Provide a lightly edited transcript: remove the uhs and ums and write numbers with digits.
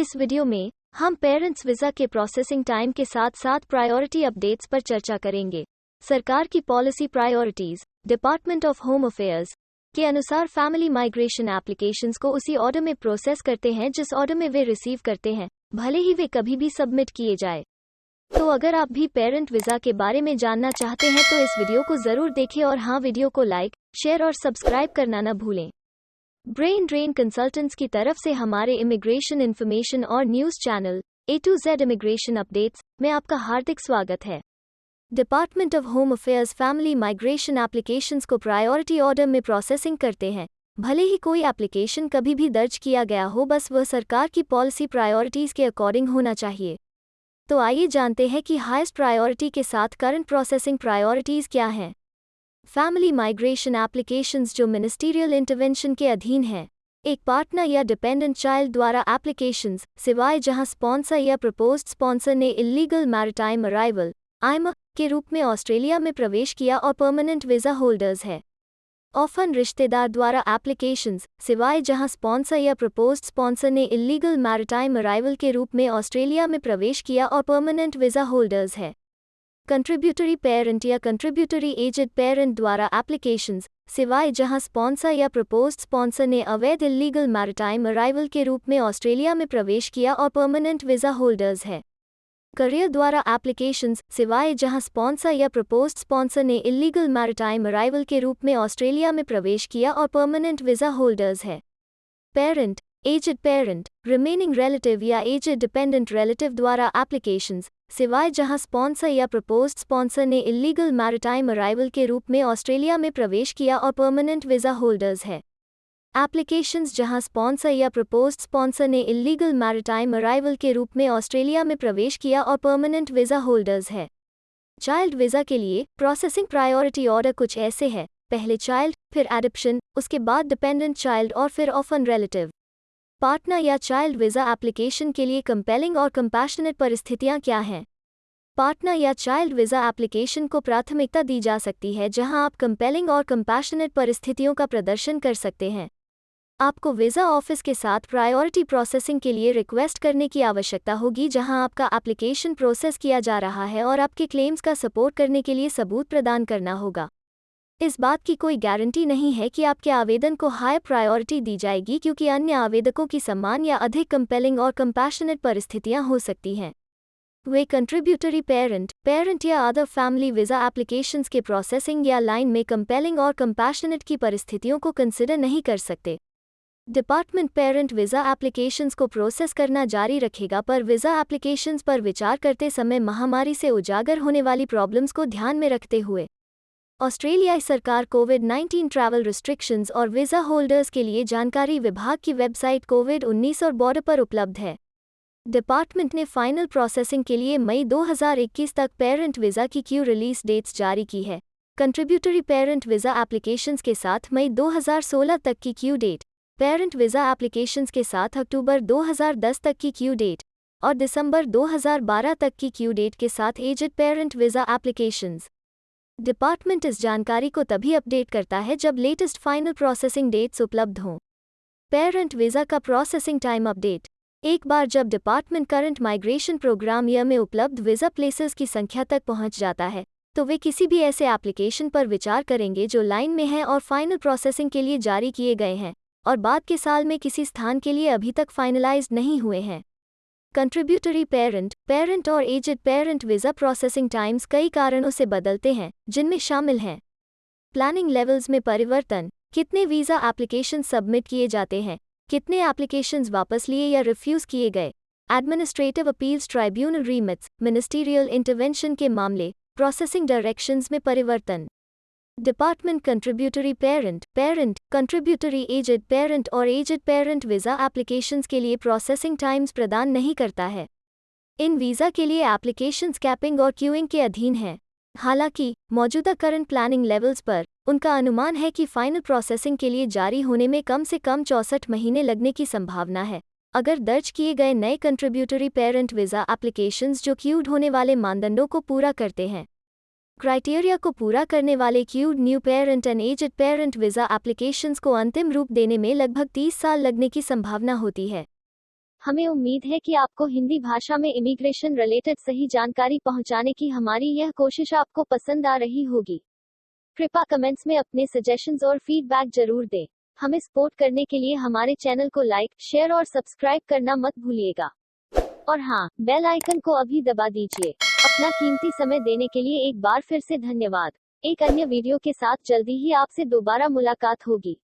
इस वीडियो में हम पेरेंट्स वीज़ा के प्रोसेसिंग टाइम के साथ साथ प्रायोरिटी अपडेट्स पर चर्चा करेंगे। सरकार की policy priorities department of home affairs के अनुसार फैमिली माइग्रेशन एप्लीकेशंस को उसी ऑर्डर में प्रोसेस करते हैं जिस ऑर्डर में वे रिसीव करते हैं, भले ही वे कभी भी सबमिट किए जाए। तो अगर आप भी पेरेंट वीज़ा के बारे में जानना चाहते हैं तो इस वीडियो को ज़रूर देखें और हाँ, वीडियो को लाइक, शेयर और सब्सक्राइब करना न भूलें। ब्रेन ड्रेन कंसल्टेंट्स की तरफ से हमारे इमिग्रेशन इन्फॉर्मेशन और news channel A to Z immigration updates में आपका हार्दिक स्वागत है। Department of home affairs family migration applications को प्रायोरिटी ऑर्डर में प्रोसेसिंग करते हैं, भले ही कोई एप्लीकेशन कभी भी दर्ज किया गया हो, बस वह सरकार की पॉलिसी प्रायोरिटीज़ के अकॉर्डिंग होना चाहिए। तो आइए जानते हैं कि हाईएस्ट प्रायोरिटी के साथ करंट प्रोसेसिंग प्रायोरिटीज़ क्या हैं। फैमिली माइग्रेशन एप्लीकेशंस जो मिनिस्टीरियल इंटरवेंशन के अधीन हैं, एक पार्टनर या डिपेंडेंट चाइल्ड द्वारा एप्लीकेशंस, सिवाय जहां स्पॉन्सर या प्रपोज्ड स्पॉन्सर ने इल्लीगल मैरिटाइम अराइवल (IMA) के रूप में ऑस्ट्रेलिया में प्रवेश किया और परमानेंट वीज़ा होल्डर्स है। ऑफन रिश्तेदार द्वारा एप्लीकेशंस, सिवाय जहां स्पॉन्सर या प्रपोज्ड स्पॉन्सर ने इल्लीगल मैरिटाइम अराइवल के रूप में ऑस्ट्रेलिया में प्रवेश किया और परमानेंट वीज़ा होल्डर्स है। कंट्रीब्यूटरी पेरेंट या कंट्रीब्यूटरी एजेड पेरेंट द्वारा एप्लीकेशंस, सिवाय जहां स्पॉन्सर या प्रपोज्ड स्पॉन्सर ने अवैध इल्लीगल मैरिटाइम अराइवल के रूप में ऑस्ट्रेलिया में प्रवेश किया और परमानेंट वीज़ा होल्डर्स है। करियर द्वारा एप्लीकेशंस, सिवाय जहां स्पॉन्सर या प्रपोज्ड स्पॉन्सर ने इल्लीगल मैरिटाइम अराइवल के रूप में ऑस्ट्रेलिया में प्रवेश किया और परमानेंट वीज़ा होल्डर्स है। Parent, aged parent, remaining relative या एजेड डिपेंडेंट रिलेटिव द्वारा एप्लीकेशंस, सिवाय जहां स्पॉन्सर या प्रपोज्ड स्पॉन्सर ने इल्लीगल मैरिटाइम अराइवल के रूप में ऑस्ट्रेलिया में प्रवेश किया और परमानेंट वीज़ा होल्डर्स है। एप्लीकेशंस जहां स्पॉन्सर या प्रपोज्ड स्पॉन्सर ने इल्लीगल मैरिटाइम अराइवल के रूप में ऑस्ट्रेलिया में प्रवेश किया और परमानेंट वीज़ा होल्डर्स है। चाइल्ड वीज़ा के लिए प्रोसेसिंग प्रायोरिटी ऑर्डर कुछ ऐसे है: पहले चाइल्ड, फिर एडॉप्शन, उसके बाद डिपेंडेंट चाइल्ड और फिर ऑफन रिलेटिव। पार्टनर या चाइल्ड वीज़ा एप्लीकेशन के लिए कंपेलिंग और कंपैशनेट परिस्थितियां क्या हैं? पार्टनर या चाइल्ड वीज़ा एप्लीकेशन को प्राथमिकता दी जा सकती है जहां आप कंपेलिंग और कंपैशनेट परिस्थितियों का प्रदर्शन कर सकते हैं। आपको वीज़ा ऑफिस के साथ प्रायोरिटी प्रोसेसिंग के लिए रिक्वेस्ट करने की आवश्यकता होगी जहां आपका एप्लीकेशन प्रोसेस किया जा रहा है और आपके क्लेम्स का सपोर्ट करने के लिए सबूत प्रदान करना होगा। इस बात की कोई गारंटी नहीं है कि आपके आवेदन को हाई प्रायोरिटी दी जाएगी, क्योंकि अन्य आवेदकों की समान या अधिक कंपेलिंग और कंपैशनेट परिस्थितियां हो सकती हैं। वे कंट्रीब्यूटरी पेरेंट या अदर फैमिली वीज़ा एप्लीकेशंस के प्रोसेसिंग या लाइन में कंपेलिंग और कंपैशनेट की परिस्थितियों को कंसिडर नहीं कर सकते। डिपार्टमेंट पेरेंट वीज़ा एप्लीकेशंस को प्रोसेस करना जारी रखेगा, पर वीज़ा एप्लीकेशंस पर विचार करते समय महामारी से उजागर होने वाली प्रॉब्लम्स को ध्यान में रखते हुए ऑस्ट्रेलियाई सरकार कोविड-19 ट्रैवल रिस्ट्रिक्शंस और वीज़ा होल्डर्स के लिए जानकारी विभाग की वेबसाइट कोविड-19 और बॉर्डर पर उपलब्ध है। डिपार्टमेंट ने फाइनल प्रोसेसिंग के लिए मई 2021 तक पेरेंट वीज़ा की क्यू रिलीज डेट्स जारी की है। कंट्रीब्यूटरी पेरेंट वीज़ा एप्लीकेशंस के साथ मई 2016 तक की queue date, parent visa applications के साथ अक्टूबर 2010 तक की क्यू डेट और दिसंबर 2012 तक की क्यू डेट के साथ aged parent visa applications. Department इस जानकारी को तभी अपडेट करता है जब लेटेस्ट फाइनल प्रोसेसिंग डेट्स उपलब्ध हों। पेरेंट वीज़ा का प्रोसेसिंग टाइम अपडेट। एक बार जब department current migration programme year में उपलब्ध वीज़ा प्लेसेस की संख्या तक पहुंच जाता है, तो वे किसी भी ऐसे एप्लीकेशन पर विचार करेंगे जो लाइन में हैं और फाइनल प्रोसेसिंग के लिए जारी किए गए हैं और बाद के साल में किसी स्थान के लिए अभी तक फाइनलाइज्ड नहीं हुए हैं। कंट्रीब्यूटरी पेरेंट और aged parent visa processing times कई कारणों से बदलते हैं, जिनमें शामिल हैं: प्लानिंग लेवल्स में परिवर्तन, कितने वीज़ा एप्लीकेशन सबमिट किए जाते हैं, कितने एप्लीकेशंस वापस लिए या रिफ्यूज़ किए गए, administrative appeals tribunal remits, ministerial intervention के मामले, प्रोसेसिंग डायरेक्शंस में परिवर्तन। Department contributory parent, contributory aged parent और एजेड पेरेंट वीज़ा एप्लीकेशंस के लिए प्रोसेसिंग टाइम्स प्रदान नहीं करता है। इन वीज़ा के लिए एप्लीकेशंस कैपिंग और क्यूइंग के अधीन हैं। हालांकि मौजूदा करंट प्लानिंग लेवल्स पर उनका अनुमान है कि फाइनल प्रोसेसिंग के लिए जारी होने में कम से कम 64 महीने लगने की संभावना है, अगर दर्ज किए गए नए कंट्रीब्यूटरी पेरेंट वीज़ा एप्लीकेशंस जो क्यूड होने वाले मानदंडों को पूरा करते हैं। क्राइटेरिया को पूरा करने वाले queued new parent and aged parent visa applications को अंतिम रूप देने में लगभग 30 साल लगने की संभावना होती है। हमें उम्मीद है कि आपको हिंदी भाषा में इमिग्रेशन रिलेटेड सही जानकारी पहुंचाने की हमारी यह कोशिश आपको पसंद आ रही होगी। कृपया कमेंट्स में अपने सजेशंस और फीडबैक जरूर दें। हमें सपोर्ट करने के लिए हमारे चैनल को लाइक, शेयर और सब्सक्राइब करना मत भूलिएगा। और हाँ, बेल आइकन को अभी दबा दीजिए। अपना कीमती समय देने के लिए एक बार फिर से धन्यवाद। एक अन्य वीडियो के साथ जल्दी ही आपसे दोबारा मुलाकात होगी।